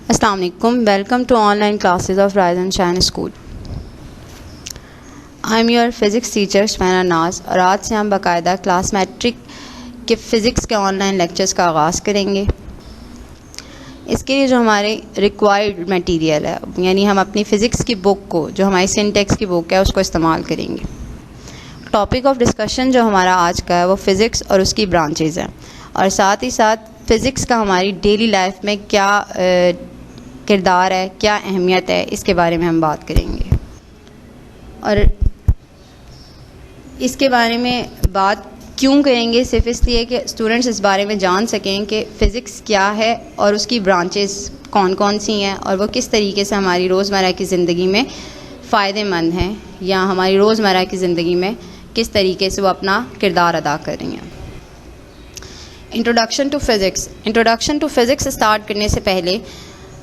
Assalamu alaikum. Welcome to online classes of Rise and Shine School. I am your physics teacher शमैना नाज और आज से हम बाकायदा क्लास मैट्रिक के फ़िज़िक्स के ऑनलाइन लेक्चर्स का आगाज़ करेंगे। इसके लिए जो हमारे रिक्वायर्ड मटेरियल है, यानी हम अपनी फ़िज़िक्स की बुक को, जो हमारी सिंटेक्स की बुक है, उसको इस्तेमाल करेंगे। टॉपिक ऑफ डिस्कशन जो हमारा आज का है वो फ़िज़िक्स और उसकी ब्रांचेज़ हैं, और साथ ही साथ फ़िज़िक्स का हमारी डेली लाइफ में क्या किरदार है, क्या अहमियत है, इसके बारे में हम बात करेंगे। और इसके बारे में बात क्यों करेंगे, सिर्फ इसलिए कि स्टूडेंट्स इस बारे में जान सकें कि फ़िज़िक्स क्या है और उसकी ब्रांचेस कौन कौन सी हैं और वो किस तरीके से हमारी रोज़मर्रा की ज़िंदगी में फ़ायदेमंद हैं या हमारी रोज़मर्रा की ज़िंदगी में किस तरीके से वो अपना किरदार अदा कर रही हैं। इंट्रोडक्शन टू फ़िज़िक्स स्टार्ट करने से पहले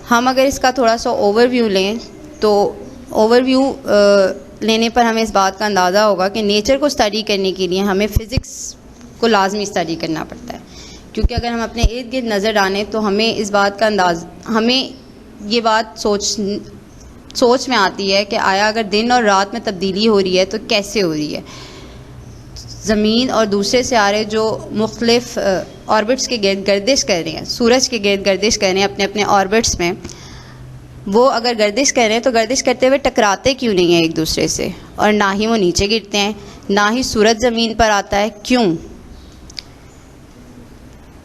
हम अगर इसका थोड़ा सा ओवरव्यू लें तो ओवरव्यू लेने पर हमें इस बात का अंदाज़ा होगा कि नेचर को स्टडी करने के लिए हमें फ़िज़िक्स को लाजमी स्टडी करना पड़ता है, क्योंकि अगर हम अपने इर्द गिर्द नज़र डालें तो हमें इस बात का हमें ये बात सोच में आती है कि आया अगर दिन और रात में तब्दीली हो रही है तो कैसे हो रही है। ज़मीन और दूसरे सियारे जो मुख्तलिफ ऑर्बिट्स के गिर्द गर्दिश कर रहे हैं, सूरज के गिर्द गर्दिश कर रहे हैं अपने अपने ऑर्बिट्स में, वो अगर गर्दिश कर रहे हैं तो गर्दिश करते हुए टकराते क्यों नहीं हैं एक दूसरे से, और ना ही वो नीचे गिरते हैं, ना ही सूरज ज़मीन पर आता है, क्यों?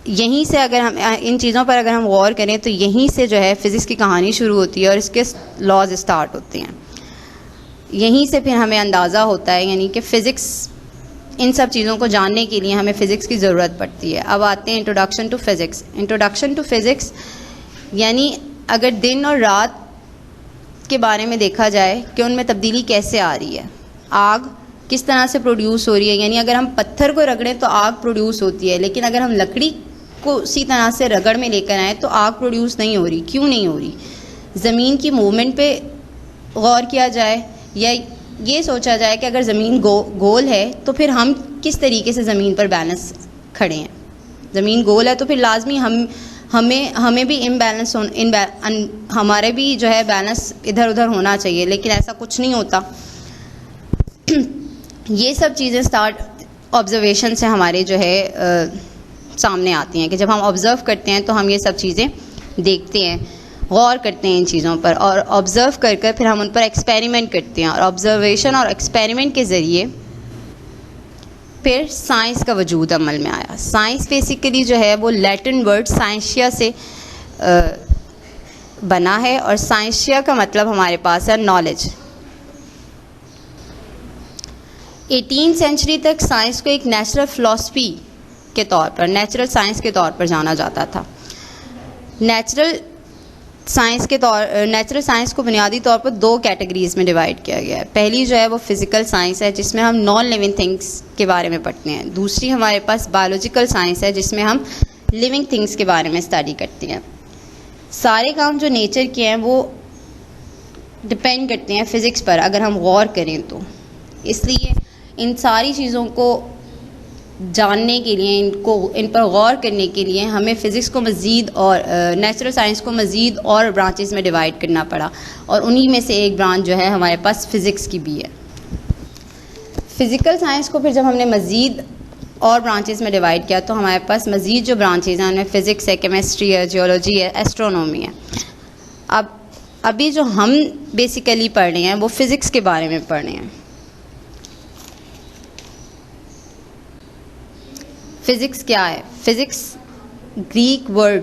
यहीं से अगर हम इन चीज़ों पर अगर हम गौर करें तो यहीं से जो है फ़िज़िक्स की कहानी शुरू होती है और इसके लॉज स्टार्ट होते हैं। यहीं से फिर हमें अंदाज़ा होता है, यानी कि फ़िज़िक्स, इन सब चीज़ों को जानने के लिए हमें फ़िज़िक्स की ज़रूरत पड़ती है। अब आते हैं इंट्रोडक्शन टू फ़िज़िक्स यानी अगर दिन और रात के बारे में देखा जाए कि उनमें तब्दीली कैसे आ रही है, आग किस तरह से प्रोड्यूस हो रही है, यानी अगर हम पत्थर को रगड़ें तो आग प्रोड्यूस होती है, लेकिन अगर हम लकड़ी को उसी तरह से रगड़ में लेकर आएँ तो आग प्रोड्यूस नहीं हो रही। क्यों नहीं हो रही? ज़मीन की मूवमेंट पे गौर किया जाए या ये सोचा जाए कि अगर ज़मीन गोल है तो फिर हम किस तरीके से ज़मीन पर बैलेंस खड़े हैं। ज़मीन गोल है तो फिर लाजमी हमें भी इम्बैलेंस हमारे भी जो है बैलेंस इधर उधर होना चाहिए, लेकिन ऐसा कुछ नहीं होता। ये सब चीज़ें स्टार्ट ऑब्जर्वेशन से हमारे जो है सामने आती हैं कि जब हम ऑब्ज़र्व करते हैं तो हम ये सब चीज़ें देखते हैं, गौर करते हैं इन चीज़ों पर, और ऑब्ज़र्व कर कर फिर हम उन पर एक्सपेरिमेंट करते हैं, और ऑब्ज़र्वेशन और एक्सपेरिमेंट के ज़रिए फिर साइंस का वजूद अमल में आया। साइंस बेसिकली जो है वो लैटिन वर्ड साइंशिया से बना है, और साइंशिया का मतलब हमारे पास है नॉलेज। 18वीं सेंचुरी तक साइंस को एक नेचुरल फ़िलासफ़ी के तौर पर, नेचुरल साइंस के तौर पर जाना जाता था। नेचुरल साइंस को बुनियादी तौर पर दो कैटेगरीज़ में डिवाइड किया गया है। पहली जो है वो फ़िज़िकल साइंस है, जिसमें हम नॉन लिविंग थिंग्स के बारे में पढ़ते हैं। दूसरी हमारे पास बायोलॉजिकल साइंस है, जिसमें हम लिविंग थिंग्स के बारे में स्टडी करते हैं। सारे काम जो नेचर के हैं वो डिपेंड करते हैं फ़िज़िक्स पर, अगर हम गौर करें तो। इसलिए इन सारी चीज़ों को जानने के लिए, इन पर गौर करने के लिए हमें फ़िज़िक्स को मज़ीद और नेचुरल साइंस को मज़ीद और ब्रांचेस में डिवाइड करना पड़ा, और उन्हीं में से एक ब्रांच जो है हमारे पास फ़िज़िक्स की भी है। फ़िज़िकल साइंस को फिर जब हमने मज़ीद और ब्रांचेस में डिवाइड किया तो हमारे पास मज़ीद जो ब्रांचेस हैं उनमें फ़िज़िक्स है, केमिस्ट्री है, जियोलॉजी है, एस्ट्रोनॉमी है। अब अभी जो हम बेसिकली पढ़ रहे हैं वो फ़िज़िक्स के बारे में पढ़ रहे हैं। फ़िज़िक्स क्या है? फ़िज़िक्स ग्रीक वर्ड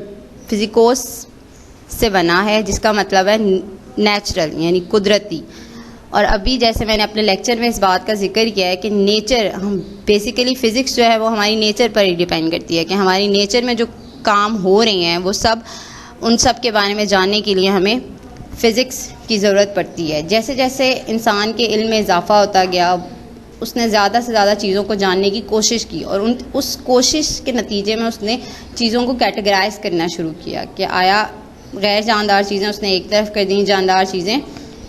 फ़िज़िकोस से बना है, जिसका मतलब है नेचुरल, यानी कुदरती। और अभी जैसे मैंने अपने लेक्चर में इस बात का जिक्र किया है कि नेचर, हम बेसिकली फ़िज़िक्स जो है वो हमारी नेचर पर ही डिपेंड करती है, कि हमारी नेचर में जो काम हो रहे हैं वो सब, उन सब के बारे में जानने के लिए हमें फ़िज़िक्स की ज़रूरत पड़ती है। जैसे जैसे इंसान के इल्म में इजाफ़ा होता गया, उसने ज़्यादा से ज़्यादा चीज़ों को जानने की कोशिश की, और उस कोशिश के नतीजे में उसने चीज़ों को कैटेगराइज़ करना शुरू किया कि आया गैर जानदार चीज़ें उसने एक तरफ कर दी, जानदार चीज़ें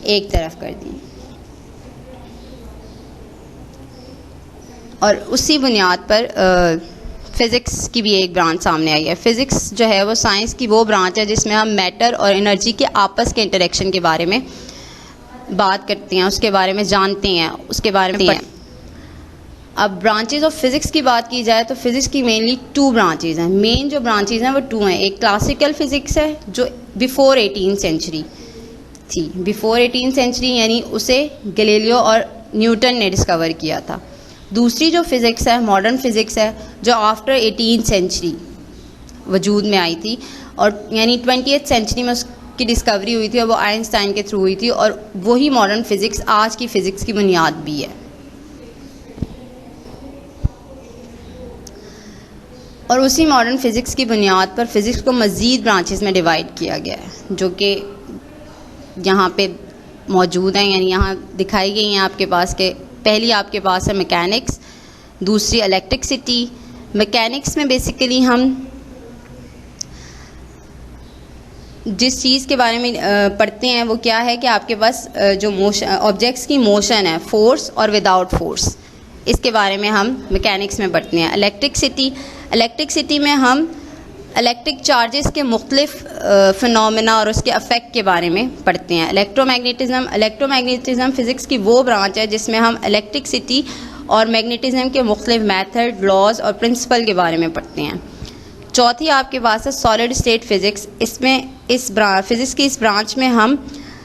एक तरफ कर दी, और उसी बुनियाद पर फ़िज़िक्स की भी एक ब्रांच सामने आई है। फ़िज़िक्स जो है वो साइंस की वो ब्रांच है जिसमें हम मैटर और एनर्जी के आपस के इंटरेक्शन के बारे में बात करते हैं, उसके बारे में जानते हैं, उसके बारे में पढ़ते हैं। अब ब्रांचेज ऑफ फिज़िक्स की बात की जाए तो फिज़िक्स की मेनली 2 ब्रांचेज हैं। मेन जो ब्रांचेज हैं वो 2 हैं। एक क्लासिकल फ़िज़िक्स है जो बिफ़ोर 18th सेंचुरी थी। बिफ़ोर 18th सेंचुरी यानी उसे गैलीलियो और न्यूटन ने डिस्कवर किया था। दूसरी जो फ़िज़िक्स है मॉडर्न फ़िज़िक्स है जो आफ्टर 18th सेंचुरी वजूद में आई थी और यानी 20th सेंचुरी में उसकी डिस्कवरी हुई थी और वो आइंस्टाइन के थ्रू हुई थी और वही मॉडर्न फ़िज़िक्स आज की फ़िज़िक्स की बुनियाद भी है। और उसी मॉडर्न फ़िज़िक्स की बुनियाद पर फ़िज़िक्स को मज़ीद ब्रांचेस में डिवाइड किया गया है जो कि यहाँ पे मौजूद हैं, यानी यहाँ दिखाई गई हैं आपके पास के। पहली आपके पास है मैकेनिक्स, दूसरी इलेक्ट्रिसिटी। मैकेनिक्स में बेसिकली हम जिस चीज़ के बारे में पढ़ते हैं वो क्या है कि आपके पास जो मोशन ऑब्जेक्ट्स की मोशन है, फ़ोर्स और विदाउट फोर्स, इसके बारे में हम मैकेनिक्स में पढ़ते हैं। इलेक्ट्रिसिटी में हम इलेक्ट्रिक चार्जेस के मुख्तलिफ फिनोमेना और उसके अफेक्ट के बारे में पढ़ते हैं। इलेक्ट्रोमैग्नेटिज़म फ़िज़िक्स की वो ब्रांच है जिसमें हम इलेक्ट्रिसिटी और मैग्नेटिज़म के मुख्तलिफ मेथड, लॉज और प्रिंसिपल के बारे में पढ़ते हैं। चौथी आपके पास है सॉलिड स्टेट फ़िज़िक्स। इसमें फ़िज़िक्स की इस ब्रांच में हम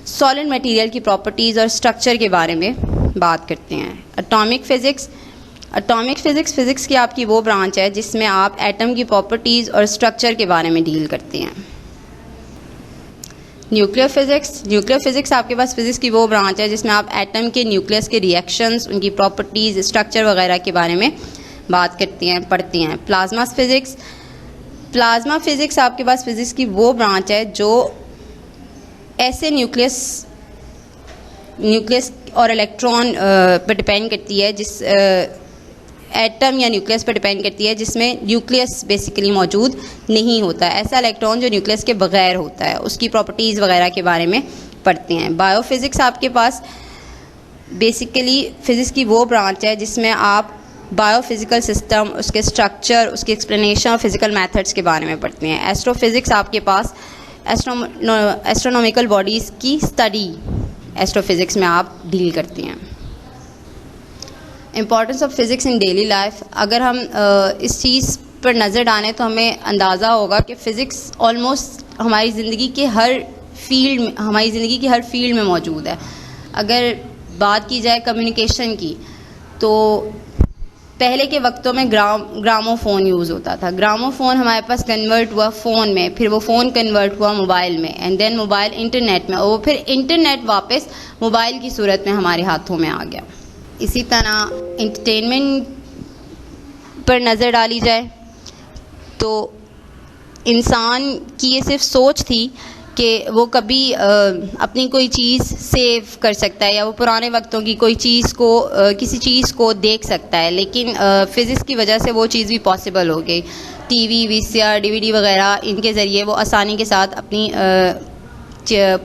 सॉलिड मटेरियल की प्रॉपर्टीज़ और स्ट्रक्चर के बारे में बात करते हैं। एटॉमिक फ़िज़िक्स फ़िज़िक्स की आपकी वो ब्रांच है जिसमें आप एटम की प्रॉपर्टीज़ और स्ट्रक्चर के बारे में डील करते हैं। न्यूक्लियर फ़िज़िक्स आपके पास फ़िज़िक्स की वो ब्रांच है जिसमें आप एटम के न्यूक्लियस के रिएक्शंस, उनकी प्रॉपर्टीज़, स्ट्रक्चर वगैरह के बारे में बात करते हैं, पढ़ते हैं। प्लाज्मा फ़िज़िक्स आपके पास फ़िज़िक्स की वो ब्रांच है जो ऐसे न्यूक्लियस और इलेक्ट्रॉन पर डिपेंड करती है, जिस एटम या न्यूक्लियस पर डिपेंड करती है जिसमें न्यूक्लियस बेसिकली मौजूद नहीं होता है। ऐसा इलेक्ट्रॉन जो न्यूक्लियस के बगैर होता है, उसकी प्रॉपर्टीज़ वगैरह के बारे में पढ़ते हैं। बायोफिज़िक्स आपके पास बेसिकली फ़िज़िक्स की वो ब्रांच है जिसमें आप बायोफिज़िकल सिस्टम, उसके स्ट्रक्चर, उसकी एक्सप्लेनेशन और फिज़िकल मेथड्स के बारे में पढ़ते हैं। एस्ट्रोफिज़िक्स आपके पास एस्ट्रोनॉमिकल बॉडीज़ की स्टडी एस्ट्रोफिज़िक्स में आप डील करती हैं। Importance of physics in daily life, अगर हम इस चीज़ पर नज़र डालें तो हमें अंदाज़ा होगा कि फ़िज़िक्स ऑलमोस्ट हमारी ज़िंदगी के हर फील्ड में मौजूद है। अगर बात की जाए कम्युनिकेशन की तो पहले के वक्तों में ग्रामोफ़ोन यूज़ होता था। ग्रामोफ़ोन हमारे पास कन्वर्ट हुआ फ़ोन में, फिर वो फ़ोन कन्वर्ट हुआ मोबाइल में, एंड देन मोबाइल इंटरनेट में, और फिर इंटरनेट वापस मोबाइल की सूरत में हमारे हाथों में आ गया। इसी तरह इंटरटेनमेंट पर नज़र डाली जाए तो इंसान की ये सिर्फ सोच थी कि वो कभी अपनी कोई चीज़ सेव कर सकता है या वो पुराने वक्तों की कोई चीज़ को किसी चीज़ को देख सकता है, लेकिन फ़िज़िक्स की वजह से वो चीज़ भी पॉसिबल हो गई। टीवी, वीसीआर, डीवीडी वगैरह, इनके ज़रिए वो आसानी के साथ अपनी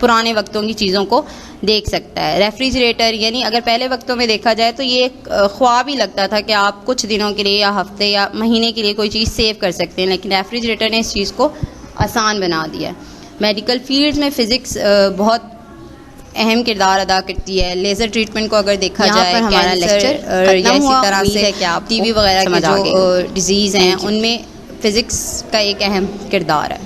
पुराने वक्तों की चीज़ों को देख सकता है। रेफ्रिजरेटर, यानी अगर पहले वक्तों में देखा जाए तो ये एक ख्वाब ही लगता था कि आप कुछ दिनों के लिए या हफ्ते या महीने के लिए कोई चीज़ सेव कर सकते हैं, लेकिन रेफ्रिजरेटर ने इस चीज़ को आसान बना दिया। मेडिकल फील्ड में फ़िज़िक्स बहुत अहम किरदार अदा करती है। लेज़र ट्रीटमेंट को अगर देखा जाए, हमारा लेक्चर या इसी तरह से टीबी वगैरह के जो डिजीज़ हैं उनमें फ़िज़िक्स का एक अहम किरदार है।